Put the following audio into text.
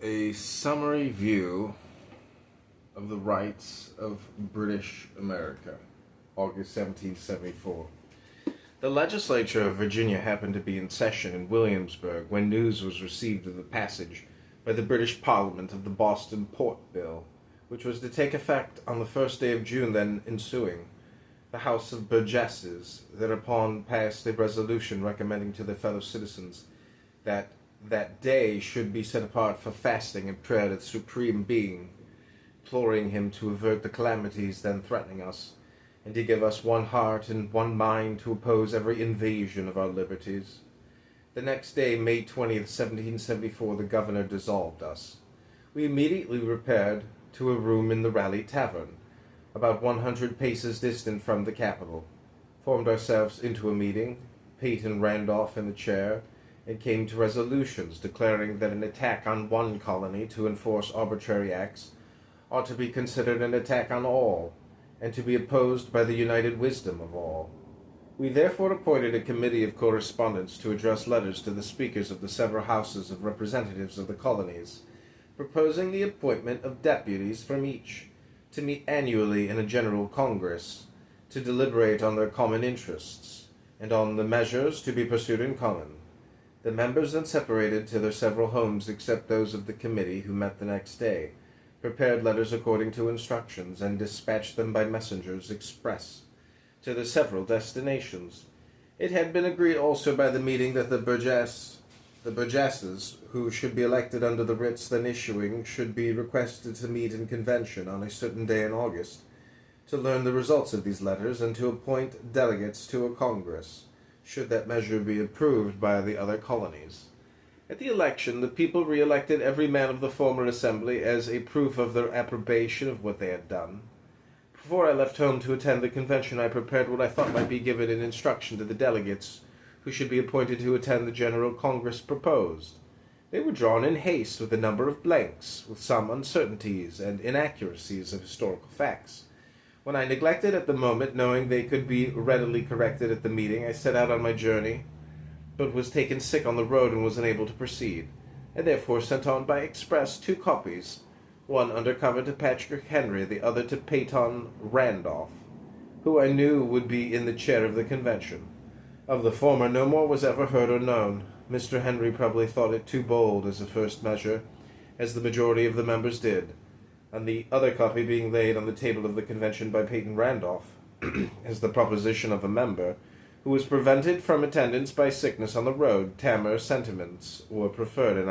A summary view of the rights of British America, August 1774. The legislature of Virginia happened to be in session in Williamsburg when news was received of the passage by the British Parliament of the Boston Port Bill, which was to take effect on the first day of June then ensuing. The House of Burgesses thereupon passed a resolution recommending to their fellow citizens that day should be set apart for fasting and prayer to the Supreme Being, imploring him to avert the calamities then threatening us, and to give us one heart and one mind to oppose every invasion of our liberties. The next day, May 20th, 1774, the governor dissolved us. We immediately repaired to a room in the Raleigh Tavern, about 100 paces distant from the Capitol, formed ourselves into a meeting, Peyton Randolph in the chair, and came to resolutions declaring that an attack on one colony to enforce arbitrary acts ought to be considered an attack on all, and to be opposed by the united wisdom of all. We therefore appointed a committee of correspondence to address letters to the speakers of the several houses of representatives of the colonies, proposing the appointment of deputies from each, to meet annually in a general congress, to deliberate on their common interests, and on the measures to be pursued in common. The members then separated to their several homes except those of the committee, who met the next day, prepared letters according to instructions, and dispatched them by messengers express to their several destinations. It had been agreed also by the meeting that the burgesses, who should be elected under the writs then issuing, should be requested to meet in convention on a certain day in August, to learn the results of these letters, and to appoint delegates to a congress, should that measure be approved by the other colonies. At the election, the people re-elected every man of the former assembly as a proof of their approbation of what they had done. Before I left home to attend the convention, I prepared what I thought might be given in instruction to the delegates who should be appointed to attend the General Congress proposed. They were drawn in haste with a number of blanks, with some uncertainties and inaccuracies of historical facts. When I neglected at the moment, knowing they could be readily corrected at the meeting, I set out on my journey, but was taken sick on the road and was unable to proceed. I therefore sent on by express 2 copies, one under cover to Patrick Henry, the other to Peyton Randolph, who I knew would be in the chair of the convention. Of the former no more was ever heard or known. Mr. Henry probably thought it too bold as a first measure, as the majority of the members did, and the other copy being laid on the table of the convention by Peyton Randolph, as the proposition of a member, who was prevented from attendance by sickness on the road, Tamar sentiments were preferred, and I